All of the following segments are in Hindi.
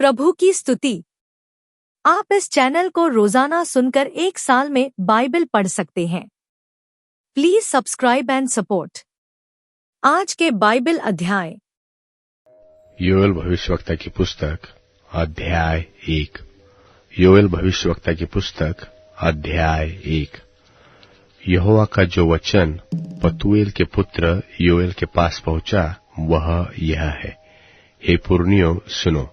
प्रभु की स्तुति। आप इस चैनल को रोजाना सुनकर 1 साल में बाइबल पढ़ सकते हैं। Please subscribe and support. आज के बाइबल अध्याय। योएल भविष्यवक्ता की पुस्तक अध्याय 1। योएल भविष्यवक्ता की पुस्तक अध्याय 1। यहोवा का जो वचन पतूएल के पुत्र योएल के पास पहुंचा वह यह है। हे पुरनियों सुनो,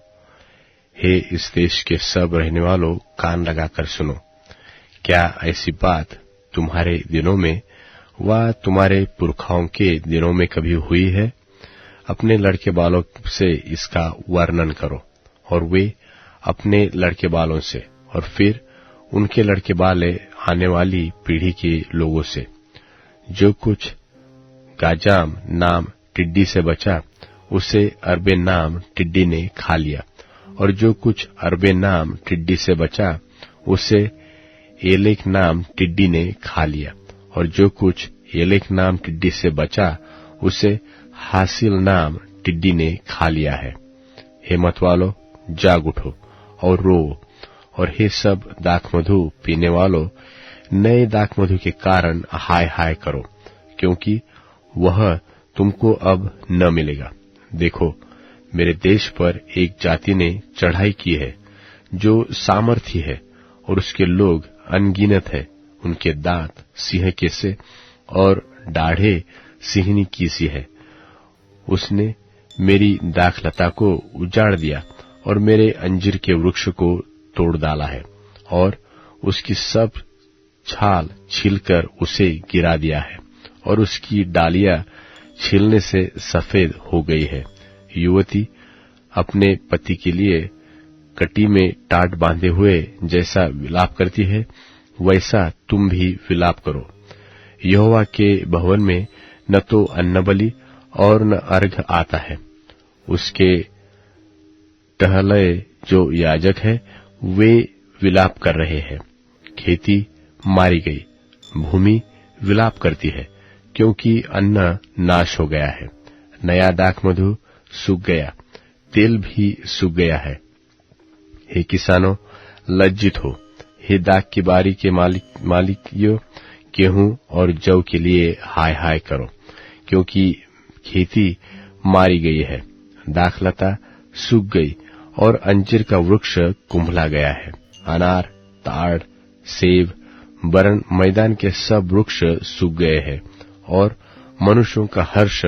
हे इस देश के सब रहने वालों कान लगाकर सुनो। क्या ऐसी बात तुम्हारे दिनों में व तुम्हारे पुरखाओं के दिनों में कभी हुई है? अपने लड़के बालों से इसका वर्णन करो, और वे अपने लड़के बालों से, और फिर उनके लड़के बाले आने वाली पीढ़ी के लोगों से। जो कुछ गाजाम नाम टिड्डी से बचा उसे अरबे नाम टिड्डी ने खा लिया, और जो कुछ अरबे नाम टिड्डी से बचा उसे एलेक नाम टिड्डी ने खा लिया, और जो कुछ एलेक नाम टिड्डी से बचा उसे हासिल नाम टिड्डी ने खा लिया है। हे मतवालो, जाग उठो और रो, और हे सब दाखमधु पीने वालों, नए दाखमधु के कारण हाय हाय करो, क्योंकि वह तुमको अब न मिलेगा। देखो, मेरे देश पर एक जाति ने चढ़ाई की है जो सामर्थी है, और उसके लोग अनगिनत है। उनके दांत सिंह के से और दाढ़े सिंहनी की सी है। उसने मेरी दाखलता को उजाड़ दिया और मेरे अंजीर के वृक्ष को तोड़ डाला है, और उसकी सब छाल छीलकर उसे गिरा दिया है, और उसकी डालियां छीलने से सफेद हो गई है। युवती अपने पति के लिए कटी में टाट बांधे हुए जैसा विलाप करती है, वैसा तुम भी विलाप करो। यहोवा के भवन में न तो अन्नबलि और न अर्घ आता है। उसके टहलए जो याजक है वे विलाप कर रहे हैं। खेती मारी गई, भूमि विलाप करती है, क्योंकि अन्न नाश हो गया है। नया दाखमधु सूख गया, तेल भी सूख गया है। हे किसानों, लज्जित हो। हे दाख की बारी के मालिकियों, गेहूं और जौ के लिए हाय हाय करो, क्योंकि खेती मारी गई है, दाखलता सूख गई, और अंजीर का वृक्ष कुंभला गया है। अनार, ताड़, सेब, बरन मैदान के सब वृक्ष सूख गए हैं, और मनुष्यों का हर्ष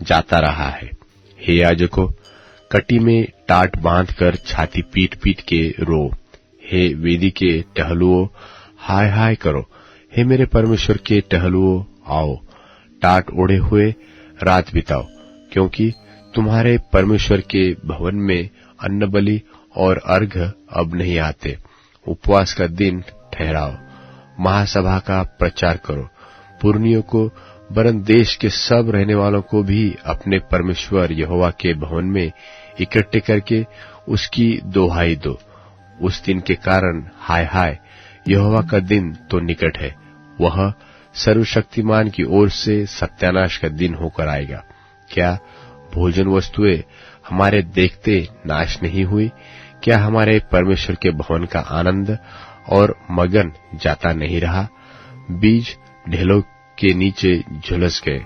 जाता रहा है। हे याजकों, कटी में टाट बांधकर छाती पीट पीट के रो। हे वेदी के टहलुओं, हाय हाय करो। हे मेरे परमेश्वर के टहलुओं, आओ, टाट ओढ़े हुए रात बिताओ, क्योंकि तुम्हारे परमेश्वर के भवन में अन्नबलि और अर्घ अब नहीं आते। उपवास का दिन ठहराओ, महासभा का प्रचार करो। पुरनियों को वरन देश के सब रहने वालों को भी अपने परमेश्वर यहोवा के भवन में इकट्ठे करके उसकी दोहाई दो। उस दिन के कारण हाय हाय, यहोवा का दिन तो निकट है। वह सर्वशक्तिमान की ओर से सत्यानाश का दिन होकर आएगा। क्या भोजन वस्तुएं हमारे देखते नाश नहीं हुई? क्या हमारे परमेश्वर के भवन का आनंद और मगन जाता नहीं रहा? बीज ढेलों के नीचे झुलस गए,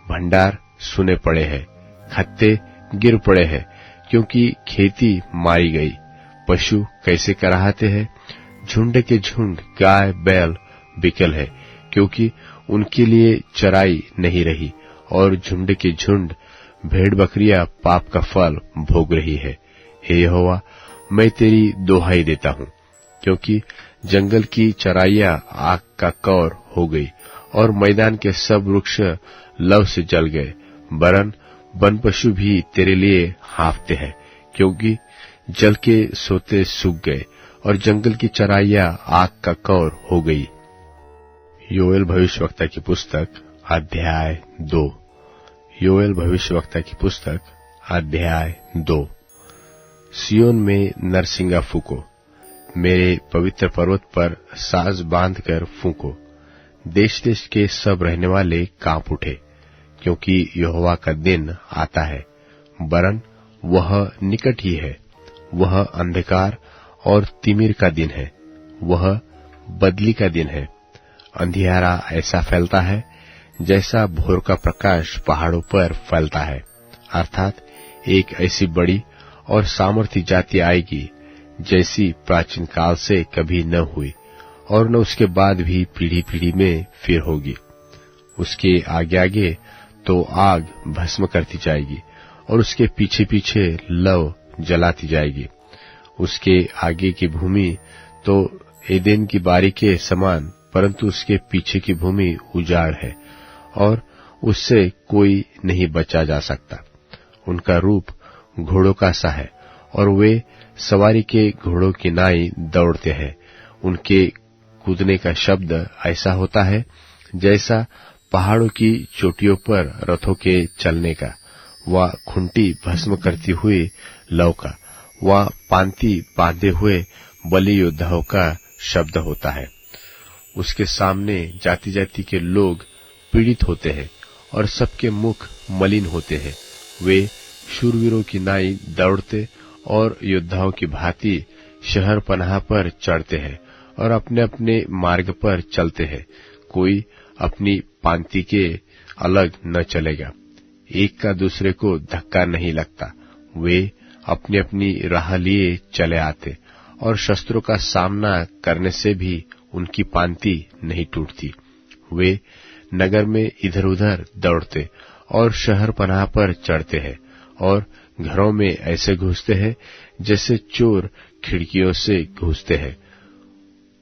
भंडार सुने पड़े हैं, खत्ते गिर पड़े हैं, क्योंकि खेती मारी गई। पशु कैसे कराहते हैं, झुंड के झुंड गाय बैल बिकल है, क्योंकि उनके लिए चराई नहीं रही, और झुंड के झुंड भेड़ बकरियां पाप का फल भोग रही है। हे यहोवा, मैं तेरी दोहाई देता हूँ, क्योंकि जंगल की चराइयां आग का कौर हो गई, और मैदान के सब वृक्ष लव से जल गए। वरन वन पशु भी तेरे लिए हाँफते हैं, क्योंकि जल के सोते सूख गए, और जंगल की चराइयां आग का कौर हो गई। योएल भविष्यवक्ता की पुस्तक अध्याय 2। योएल भविष्यवक्ता की पुस्तक अध्याय 2। सियोन में नरसिंगा फूको, मेरे पवित्र पर्वत पर साज बांधकर फूको। देश देश के सब रहने वाले कांप उठे, क्योंकि यहोवा का दिन आता है, वरन वह निकट ही है। वह अंधकार और तिमिर का दिन है, वह बदली का दिन है। अंधियारा ऐसा फैलता है जैसा भोर का प्रकाश पहाड़ों पर फैलता है। अर्थात एक ऐसी बड़ी और सामर्थी जाति आएगी जैसी प्राचीन काल से कभी न हुई और न उसके बाद भी पीढ़ी पीढ़ी में फिर होगी। उसके आगे आगे तो आग भस्म करती जाएगी और उसके पीछे पीछे लौ जलाती जाएगी। उसके आगे की भूमि तो एदेन की बारी के समान, परंतु उसके पीछे की भूमि उजाड़ है और उससे कोई नहीं बचा जा सकता। उनका रूप घोड़ों का सा है और वे सवारी के घोड़ों की नाई दौड़ते हैं। उनके कूदने का शब्द ऐसा होता है जैसा पहाड़ों की चोटियों पर रथों के चलने का, व खुंटी भस्म करती हुई लौ का, व पांति बांधे हुए बलि योद्धाओं का शब्द होता है। उसके सामने जाति जाति के लोग पीड़ित होते हैं और सबके मुख मलिन होते हैं। वे शूरवीरों की नाई दौड़ते और योद्धाओं की भांति शहर पनाह पर चढ़ते हैं और अपने अपने मार्ग पर चलते हैं। कोई अपनी पांति के अलग न चलेगा, एक का दूसरे को धक्का नहीं लगता। वे अपनी अपनी राह लिए चले आते और शस्त्रों का सामना करने से भी उनकी पांति नहीं टूटती। वे नगर में इधर उधर दौड़ते और शहर पनाह पर चढ़ते हैं और घरों में ऐसे घुसते हैं जैसे चोर खिड़कियों से घुसते हैं।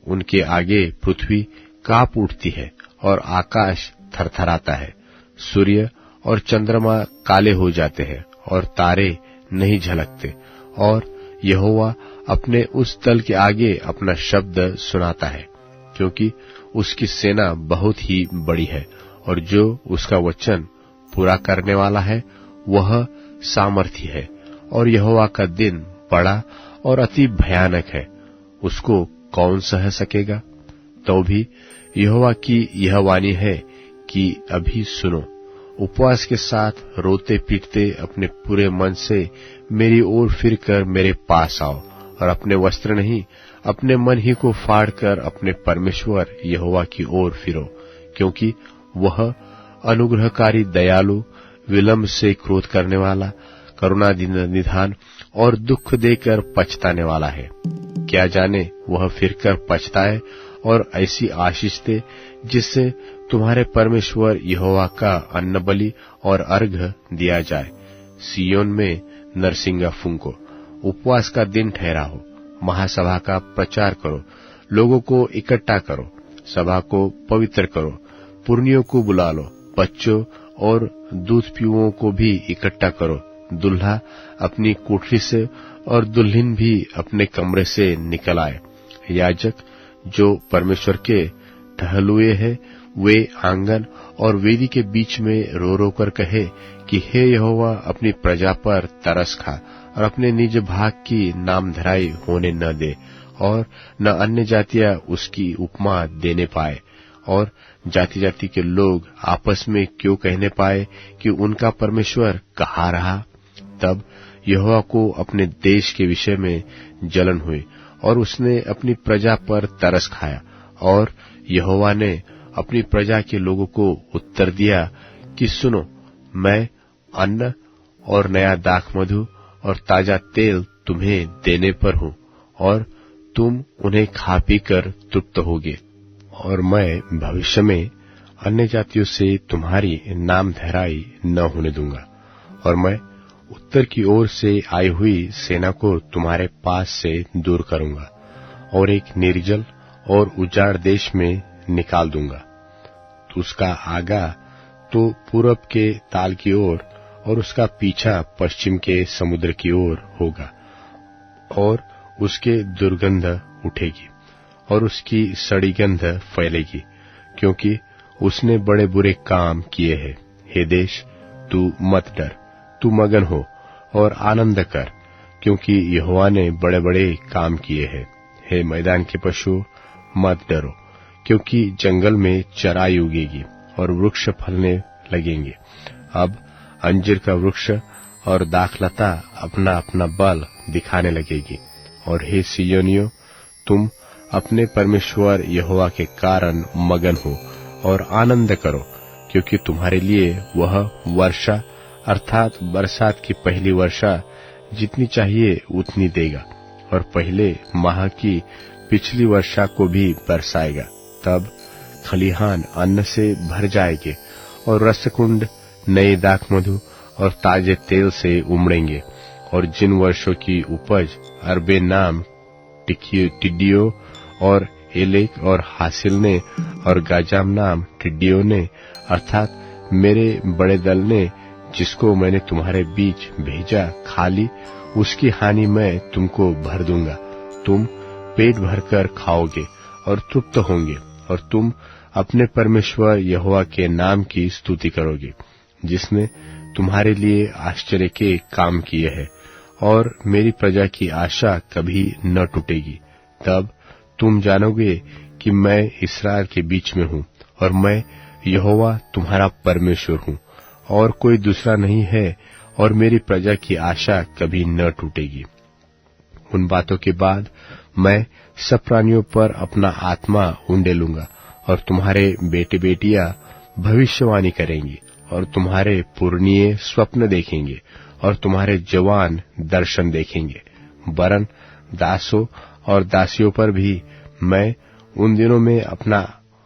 उनके आगे पृथ्वी कांप उठती है और आकाश थरथराता है। सूर्य और चंद्रमा काले हो जाते हैं और तारे नहीं झलकते, और यहोवा अपने उस दल के आगे अपना शब्द सुनाता है, क्योंकि उसकी सेना बहुत ही बड़ी है और जो उसका वचन पूरा करने वाला है वह सामर्थी है। और यहोवा का दिन बड़ा और अति भयानक है, उसको कौन सह सकेगा? तो भी यहोवा की यह वाणी है कि अभी सुनो, उपवास के साथ रोते पीटते अपने पूरे मन से मेरी ओर फिरकर मेरे पास आओ, और अपने वस्त्र नहीं अपने मन ही को फाड़कर अपने परमेश्वर यहोवा की ओर फिरो, क्योंकि वह अनुग्रहकारी, दयालु, विलंब से क्रोध करने वाला, करुणा निधान और दुख देकर पछताने वाला है। क्या जाने वह फिरकर पछताए और ऐसी आशीष दे जिससे तुम्हारे परमेश्वर यहोवा का अन्न बलि और अर्घ दिया जाए। सियोन में नरसिंगा फूंको, उपवास का दिन ठहराओ, महासभा का प्रचार करो, लोगों को इकट्ठा करो, सभा को पवित्र करो, पुरनियों को बुला लो, बच्चों और दूध पीओं को भी इकट्ठा करो। दुल्हा अपनी कोठरी से और दुल्हन भी अपने कमरे से निकल आए। याजक जो परमेश्वर के टहलुए हैं, वे आंगन और वेदी के बीच में रो रो कर कहे कि हे यहोवा, अपनी प्रजा पर तरस खा और अपने निज भाग की नामधराई होने न दे, और न अन्य जातियां उसकी उपमा देने पाए, और जाति जाति के लोग आपस में क्यों कहने पाए कि उनका परमेश्वर कहाँ रहा। तब यहोवा को अपने देश के विषय में जलन हुई और उसने अपनी प्रजा पर तरस खाया, और यहोवा ने अपनी प्रजा के लोगों को उत्तर दिया कि सुनो, मैं अन्न और नया दाख मधु और ताजा तेल तुम्हें देने पर हूँ, और तुम उन्हें खा पी कर तृप्त होगे। और मैं भविष्य में अन्य जातियों से तुम्हारी नामधराई न होने दूंगा, और मैं उत्तर की ओर से आई हुई सेना को तुम्हारे पास से दूर करूंगा और एक निर्जल और उजाड़ देश में निकाल दूंगा। तो उसका आगा तो पूरब के ताल की ओर और उसका पीछा पश्चिम के समुद्र की ओर होगा, और उसके दुर्गंध उठेगी और उसकी सड़ी गंध फैलेगी, क्योंकि उसने बड़े बुरे काम किए हैं। हे देश, तू मत डर, तू मगन हो और आनंद कर, क्योंकि यहोवा ने बड़े बड़े काम किए हैं। हे मैदान के पशु, मत डरो, क्योंकि जंगल में चराई उगेगी और वृक्ष फलने लगेंगे। अब अंजीर का वृक्ष और दाखलता अपना अपना बल दिखाने लगेगी। और हे सियोनियों, तुम अपने परमेश्वर यहोवा के कारण मगन हो और आनंद करो, क्योंकि तुम्हारे लिए वह वर्षा अर्थात बरसात की पहली वर्षा जितनी चाहिए उतनी देगा और पहले माह की पिछली वर्षा को भी बरसाएगा। तब खलिहान अन्न से भर जाएंगे और रसकुंड नए दाखमधु और ताजे तेल से उमड़ेंगे। और जिन वर्षों की उपज अरबे नाम टिड्डियों और एलेक और हासिल ने और गाजाम नाम टिड्डियों ने अर्थात मेरे बड़े दल ने जिसको मैंने तुम्हारे बीच भेजा खा ली, उसकी हानि मैं तुमको भर दूंगा। तुम पेट भरकर खाओगे और तृप्त होंगे और तुम अपने परमेश्वर यहोवा के नाम की स्तुति करोगे, जिसने तुम्हारे लिए आश्चर्य के काम किए हैं, और मेरी प्रजा की आशा कभी न टूटेगी। तब तुम जानोगे कि मैं इस्राएल के बीच में हूँ और मैं यहोवा तुम्हारा परमेश्वर हूँ, और कोई दूसरा नहीं है, और मेरी प्रजा की आशा कभी न टूटेगी। उन बातों के बाद मैं सब प्राणियों पर अपना आत्मा उंडेलूंगा और तुम्हारे बेटे बेटियां भविष्यवाणी करेंगी और तुम्हारे पुरनिये स्वप्न देखेंगे और तुम्हारे जवान दर्शन देखेंगे। वरन दासों और दासियों पर भी मैं उन दिनों में अपना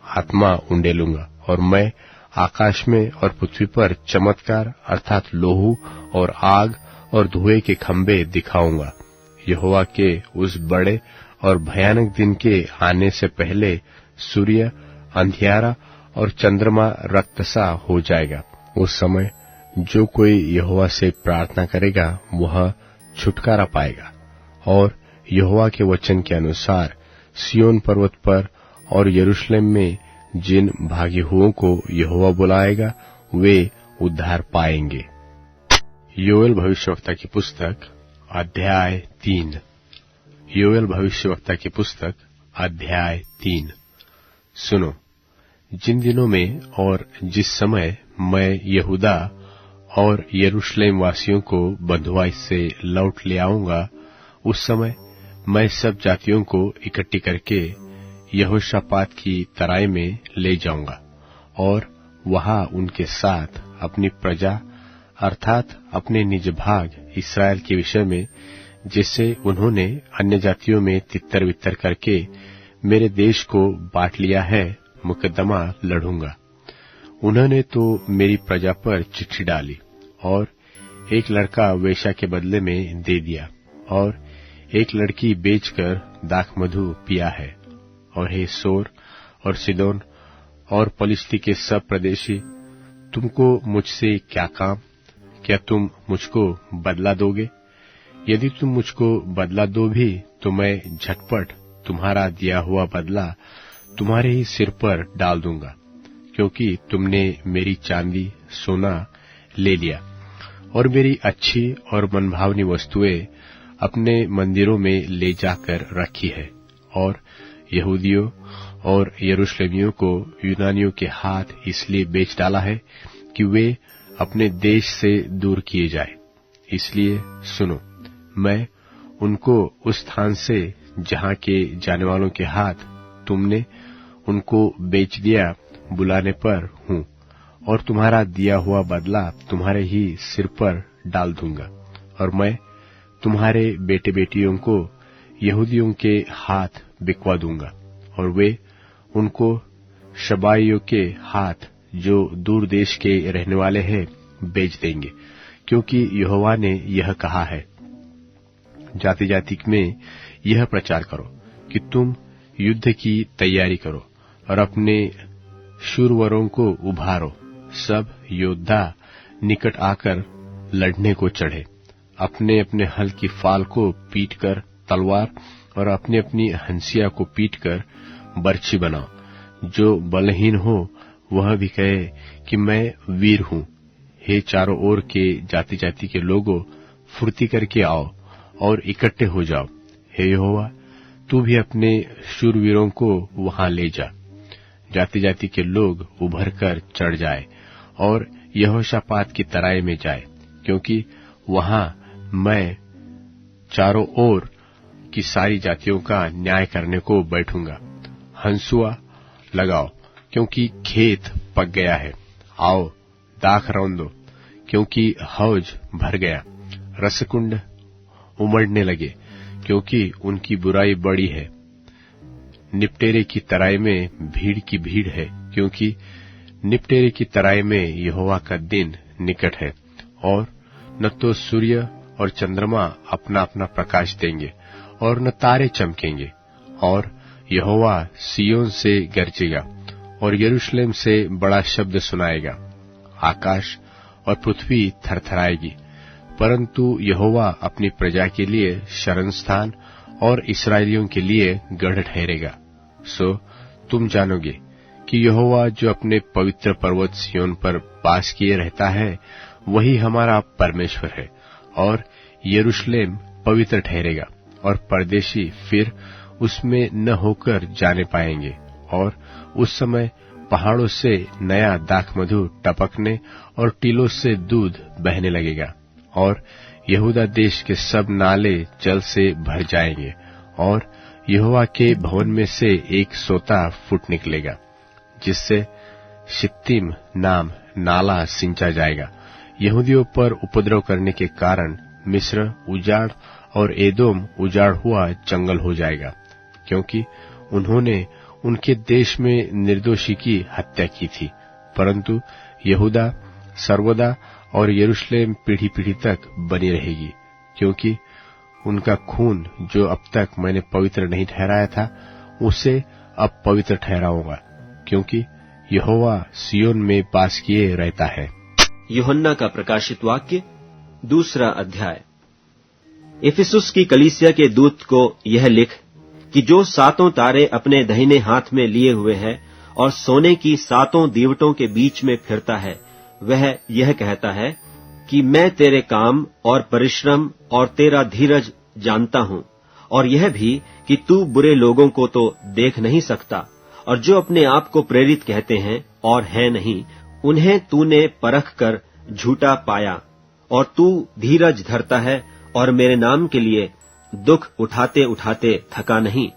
आत्मा उंडेलूंगा और मैं आकाश में और पृथ्वी पर चमत्कार अर्थात लोहू और आग और धुएं के खंभे दिखाऊंगा। यहोवा के उस बड़े और भयानक दिन के आने से पहले सूर्य अंधियारा और चंद्रमा रक्त सा हो जाएगा। उस समय जो कोई यहोवा से प्रार्थना करेगा वह छुटकारा पाएगा। और यहोवा के वचन के अनुसार सिय्योन पर्वत पर और यरूशलेम में जिन भागी हुओं को यहोवा बुलाएगा वे उद्धार पाएंगे। योएल भविष्यवक्ता की पुस्तक अध्याय 3। योएल भविष्यवक्ता की पुस्तक अध्याय 3। सुनो, जिन दिनों में और जिस समय मैं यहूदा और यरूशलेम वासियों को बंधुआई से लौट ले आऊंगा, उस समय मैं सब जातियों को इकट्ठी करके यहोशापात की तराई में ले जाऊंगा और वहां उनके साथ अपनी प्रजा अर्थात अपने निज भाग इस्राएल के विषय में जिससे उन्होंने अन्य जातियों में तितर बितर करके मेरे देश को बांट लिया है, मुकदमा लड़ूंगा। उन्होंने तो मेरी प्रजा पर चिट्ठी डाली और एक लड़का वेश्या के बदले में दे दिया और एक लड़की बेचकर दाखमधु पिया है। और हे सोर और सिदोन और पलिश्ती के सब प्रदेशी, तुमको मुझसे क्या काम? क्या तुम मुझको बदला दोगे? यदि तुम मुझको बदला दो भी तो मैं झटपट तुम्हारा दिया हुआ बदला तुम्हारे ही सिर पर डाल दूंगा, क्योंकि तुमने मेरी चांदी सोना ले लिया और मेरी अच्छी और मनभावनी वस्तुएं अपने मंदिरों में ले जाकर रखी है और यहूदियों और यरूशलेमियों को यूनानियों के हाथ इसलिए बेच डाला है कि वे अपने देश से दूर किए जाए। इसलिए सुनो, मैं उनको उस स्थान से जहां के जाने वालों के हाथ तुमने उनको बेच दिया बुलाने पर हूं और तुम्हारा दिया हुआ बदला तुम्हारे ही सिर पर डाल दूंगा। और मैं तुम्हारे बेटे बेटियों को यहूदियों के हाथ बिकवा दूंगा और वे उनको शबाइयों के हाथ जो दूर देश के रहने वाले हैं बेच देंगे, क्योंकि यहोवा ने यह कहा है, जाति जाति में यह प्रचार करो कि तुम युद्ध की तैयारी करो और अपने शूरवरों को उभारो। सब योद्धा निकट आकर लड़ने को चढ़े, अपने अपने हल की फाल को पीटकर तलवार और अपनी अपनी हंसिया को पीटकर बर्छी बनाओ। जो बलहीन हो वह भी कहे कि मैं वीर हूं। हे चारों ओर के जाति जाति के लोगों, फुर्ती करके आओ और इकट्ठे हो जाओ। हे यहोवा, तू भी अपने शूरवीरों को वहां ले जा। जाति जाति के लोग उभर कर चढ़ जाए और यहोशापात की तराई में जाए, क्योंकि वहां मैं चारों ओर की सारी जातियों का न्याय करने को बैठूंगा। हंसुआ लगाओ, क्योंकि खेत पक गया है। आओ दाख रौंदो, क्योंकि हौज भर गया। रसकुंड उमड़ने लगे, क्योंकि उनकी बुराई बड़ी है। निपटेरे की तराई में भीड़ की भीड़ है, क्योंकि निपटेरे की तराई में यहोवा का दिन निकट है। और न तो सूर्य और चंद्रमा अपना अपना प्रकाश देंगे, और न तारे चमकेंगे। और यहोवा सियोन से गरजेगा, और यरूशलेम से बड़ा शब्द सुनाएगा। आकाश और पृथ्वी थरथराएगी, परंतु यहोवा अपनी प्रजा के लिए शरणस्थान और इस्राएलियों के लिए गढ़ ठहरेगा। सो तुम जानोगे कि यहोवा जो अपने पवित्र पर्वत सिय्योन पर वास किए रहता है, वही हमारा परमेश्वर है। और यरूशलेम पवित्र ठहरेगा, और परदेशी फिर उसमें न होकर जाने पाएंगे। और उस समय पहाड़ों से नया दाखमधु टपकने और टीलों से दूध बहने लगेगा। और यहूदा देश के सब नाले जल से भर जाएंगे, और यहोवा के भवन में से एक सोता फुट निकलेगा, जिससे शित्तीम नाम नाला सिंचा जाएगा। यहूदियों पर उपद्रव करने के कारण मिस्र उजाड़ और एदोम उजाड़ हुआ जंगल हो जाएगा, क्योंकि उन्होंने उनके देश में निर्दोषी की हत्या की थी। परंतु यहूदा सर्वदा और यरूशलेम पीढ़ी पीढ़ी तक बनी रहेगी, क्योंकि उनका खून जो अब तक मैंने पवित्र नहीं ठहराया था, उसे अब पवित्र ठहराऊंगा, क्योंकि यहोवा सियोन में वास किए रहता है। यूहन्ना का प्रकाशित वाक्य 2 अध्याय। इफिसुस की कलीसिया के दूत को यह लिख कि जो 7 तारे अपने दाहिने हाथ में लिए हुए है और सोने की 7 दीवटों के बीच में फिरता है, वह यह कहता है कि मैं तेरे काम और परिश्रम और तेरा धीरज जानता हूं, और यह भी कि तू बुरे लोगों को तो देख नहीं सकता, और जो अपने आप को प्रेरित कहते हैं और हैं नहीं, उन्हें तूने परख कर झूठा पाया। और तू धीरज धरता है और मेरे नाम के लिए दुख उठाते उठाते थका नहीं।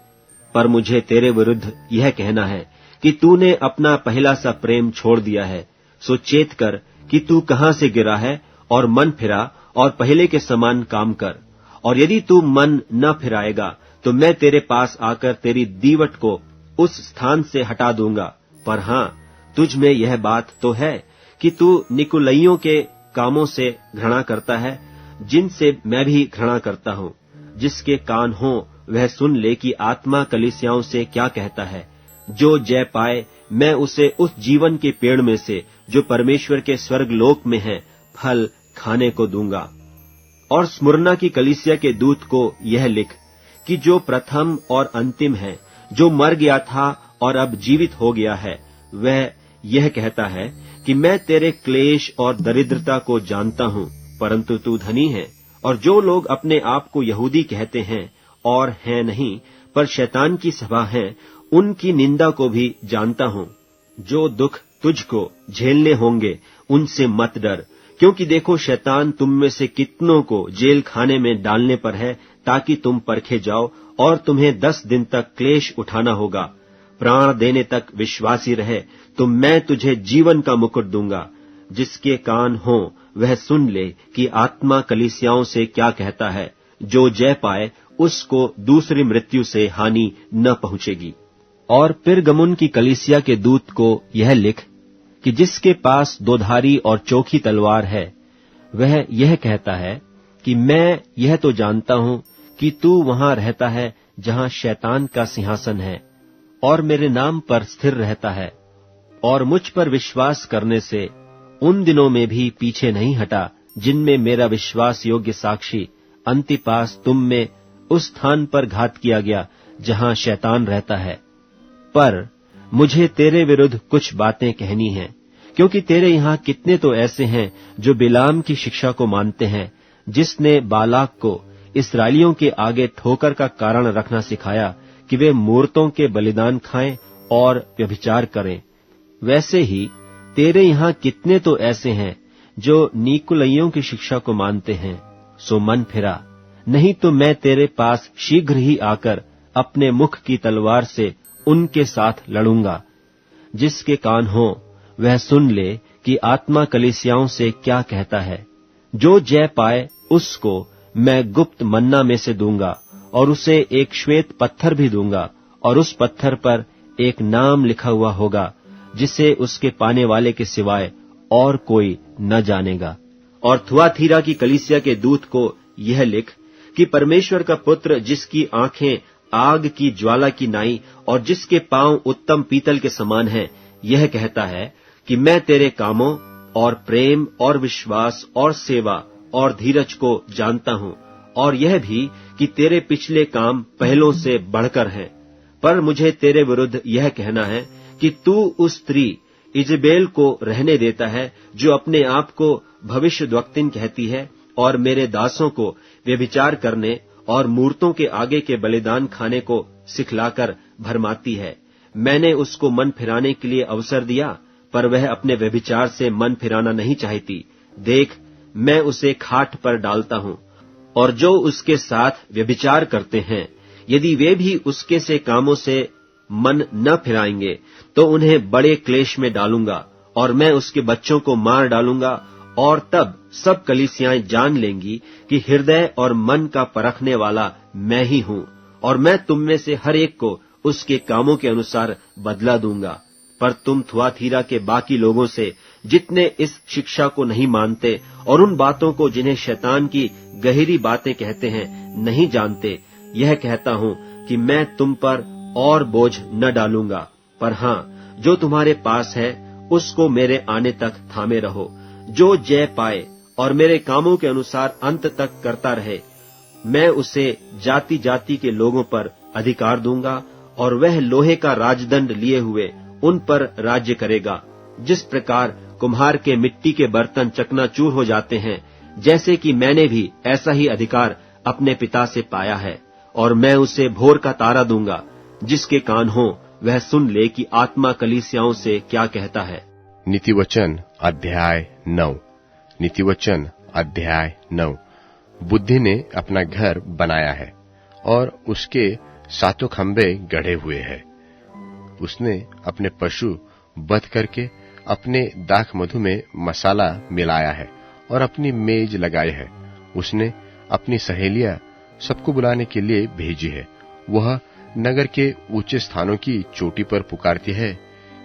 पर मुझे तेरे विरुद्ध यह कहना है कि तूने अपना पहला सा प्रेम छोड़ दिया है। सो चेत कर कि तू कहां से गिरा है, और मन फिरा और पहले के समान काम कर। और यदि तू मन न फिराएगा तो मैं तेरे पास आकर तेरी दीवट को उस स्थान से हटा दूंगा। पर हां, तुझ में यह बात तो है कि तू निकुलइयों के कामों से घृणा करता है, जिनसे मैं भी घृणा करता हूं। जिसके कान हो वह सुन ले कि आत्मा कलीसियाओं से क्या कहता है। जो जय पाए, मैं उसे उस जीवन के पेड़ में से जो परमेश्वर के स्वर्गलोक में है फल खाने को दूंगा। और स्मुरना की कलीसिया के दूत को यह लिख कि जो प्रथम और अंतिम है, जो मर गया था और अब जीवित हो गया है, वह यह कहता है कि मैं तेरे क्लेश और दरिद्रता को जानता हूं, परंतु तू धनी है। और जो लोग अपने आप को यहूदी कहते हैं और हैं नहीं, पर शैतान की सभा हैं, उनकी निंदा को भी जानता हूं। जो दुख तुझको झेलने होंगे, उनसे मत डर, क्योंकि देखो शैतान तुम में से कितनों को जेल खाने में डालने पर है, ताकि तुम परखे जाओ, और तुम्हें 10 दिन तक क्लेश उठाना होगा। प्राण देने तक विश्वासी रहे तो मैं तुझे जीवन का मुकुट दूंगा। जिसके कान हो वह सुन ले कि आत्मा कलीसियाओं से क्या कहता है। जो जय पाए उसको दूसरी मृत्यु से हानि न पहुंचेगी। और पिरगमुन की कलीसिया के दूत को यह लिख कि जिसके पास दोधारी और चोखी तलवार है, वह यह कहता है कि मैं यह तो जानता हूं कि तू वहां रहता है जहां शैतान का सिंहासन है, और मेरे नाम पर स्थिर रहता है, और मुझ पर विश्वास करने से उन दिनों में भी पीछे नहीं हटा जिनमें मेरा विश्वास योग्य साक्षी अंतिपास तुम में उस स्थान पर घात किया गया जहां शैतान रहता है। पर मुझे तेरे विरुद्ध कुछ बातें कहनी हैं, क्योंकि तेरे यहाँ कितने तो ऐसे हैं जो बिलाम की शिक्षा को मानते हैं, जिसने बालाक को इस्राएलियों के आगे ठोकर का कारण रखना सिखाया कि वे मूर्तों के बलिदान खाएं और व्यभिचार करें। वैसे ही तेरे यहाँ कितने तो ऐसे हैं जो नीकुलइयों की शिक्षा को मानते हैं, सो मन फिरा, नहीं तो मैं तेरे पास शीघ्र ही आकर अपने मुख की तलवार से उनके साथ लड़ूंगा। जिसके कान हो वह सुन ले कि आत्मा कलीसियाओं से क्या कहता है। जो जय पाए उसको मैं गुप्त मन्ना में से दूंगा, और उसे एक श्वेत पत्थर भी दूंगा, और उस पत्थर पर एक नाम लिखा हुआ होगा जिसे उसके पाने वाले के सिवाय और कोई न जानेगा। और थुआतीरा की कलीसिया के दूत को यह लिख कि परमेश्वर का पुत्र, जिसकी आंखें आग की ज्वाला की नाई और जिसके पांव उत्तम पीतल के समान हैं, यह कहता है कि मैं तेरे कामों और प्रेम और विश्वास और सेवा और धीरज को जानता हूं, और यह भी कि तेरे पिछले काम पहलों से बढ़कर हैं। पर मुझे तेरे विरुद्ध यह कहना है कि तू उस स्त्री इजेबेल को रहने देता है, जो अपने आप को भविष्यद्वक्तिन कहती है और मेरे दासों को व्यभिचार करने और मूर्तों के आगे के बलिदान खाने को सिखलाकर भरमाती है। मैंने उसको मन फिराने के लिए अवसर दिया, पर वह अपने व्यभिचार से मन फिराना नहीं चाहती। देख, मैं उसे खाट पर डालता हूं, और जो उसके साथ व्यभिचार करते हैं, यदि वे भी उसके से कामों से मन न फिराएंगे, तो उन्हें बड़े क्लेश में डालूंगा, और मैं उसके बच्चों को मार डालूंगा। और तब सब कलीसियाएं जान लेंगी कि हृदय और मन का परखने वाला मैं ही हूं, और मैं तुम में से हर एक को उसके कामों के अनुसार बदला दूंगा। पर तुम थुआतीरा के बाकी लोगों से, जितने इस शिक्षा को नहीं मानते और उन बातों को जिन्हें शैतान की गहरी बातें कहते हैं, नहीं जानते, यह कहता हूं कि मैं तुम पर और बोझ न डालूंगा। पर हां, जो तुम्हारे पास है उसको मेरे आने तक थामे रहो। जो जय पाए और मेरे कामों के अनुसार अंत तक करता रहे, मैं उसे जाति जाति के लोगों पर अधिकार दूंगा, और वह लोहे का राजदंड लिए हुए उन पर राज्य करेगा। जिस प्रकार कुम्हार के मिट्टी के बर्तन चकनाचूर हो जाते हैं, जैसे कि मैंने भी ऐसा ही अधिकार अपने पिता से पाया है। और मैं उसे भोर का तारा दूंगा। जिसके कान हो वह सुन ले कि आत्मा कलीसियाओं से क्या कहता है। नीतिवचन अध्याय 9। नीतिवचन अध्याय 9। बुद्धि ने अपना घर बनाया है और उसके सातों खंबे गढ़े हुए हैं। उसने अपने पशु वध करके अपने दाख मधु में मसाला मिलाया है और अपनी मेज लगाई है। उसने अपनी सहेलियां सबको बुलाने के लिए भेजी है। वह नगर के ऊंचे स्थानों की चोटी पर पुकारती है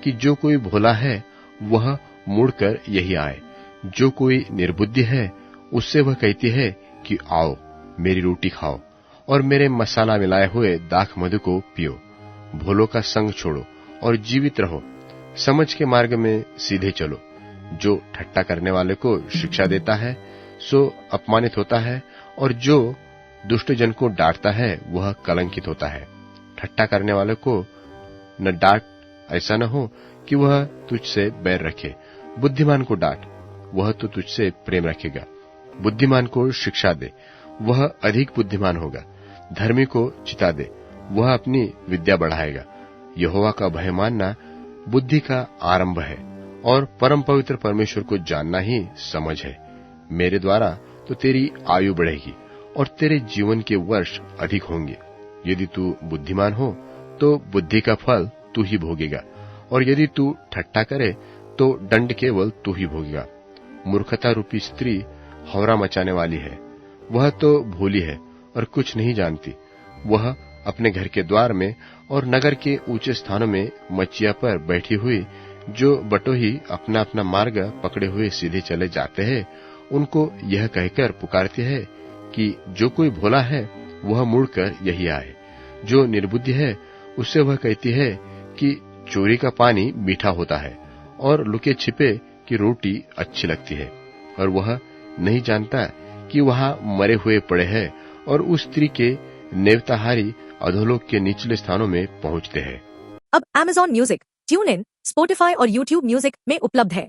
कि जो कोई भोला है वह मुड़कर यही आए। जो कोई निर्बुद्धि है उससे वह कहती है कि आओ, मेरी रोटी खाओ और मेरे मसाला मिलाए हुए दाख मधु को पियो। भोलों का संग छोड़ो और जीवित रहो। समझ के मार्ग में सीधे चलो। जो ठट्टा करने वाले को शिक्षा देता है सो अपमानित होता है, और जो दुष्ट जन को डांटता है वह कलंकित होता है। ठट्टा करने वाले को न डांट, ऐसा न हो कि वह तुझसे बैर रखे। बुद्धिमान को डांट, वह तो तुझसे प्रेम रखेगा। बुद्धिमान को शिक्षा दे, वह अधिक बुद्धिमान होगा। धर्मी को चिता दे, वह अपनी विद्या बढ़ाएगा। यहोवा का भय मानना बुद्धि का आरंभ है, और परम पवित्र परमेश्वर को जानना ही समझ है। मेरे द्वारा तो तेरी आयु बढ़ेगी और तेरे जीवन के वर्ष अधिक होंगे। यदि तू बुद्धिमान हो तो बुद्धि का फल तू ही भोगेगा, और यदि तू ठट्टा करे तो दंड केवल तू ही भोगेगा। मूर्खता रूपी स्त्री हौरा मचाने वाली है। वह तो भोली है और कुछ नहीं जानती। वह अपने घर के द्वार में और नगर के ऊंचे स्थानों में मचिया पर बैठी हुई, जो बटोही अपना अपना मार्ग पकड़े हुए सीधे चले जाते हैं, उनको यह कहकर पुकारती है कि जो कोई भोला है वह मुड़कर यही आए। जो निर्बुद्धि है उससे वह कहती है कि चोरी का पानी मीठा होता है और लुके छिपे की रोटी अच्छी लगती है, और वह नहीं जानता कि वहां मरे हुए पड़े हैं और उस स्त्री के नेवताहारी अधोलोक के निचले स्थानों में पहुंचते हैं। अब Amazon music, tune in, Spotify और YouTube म्यूजिक में उपलब्ध है।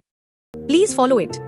Please follow it.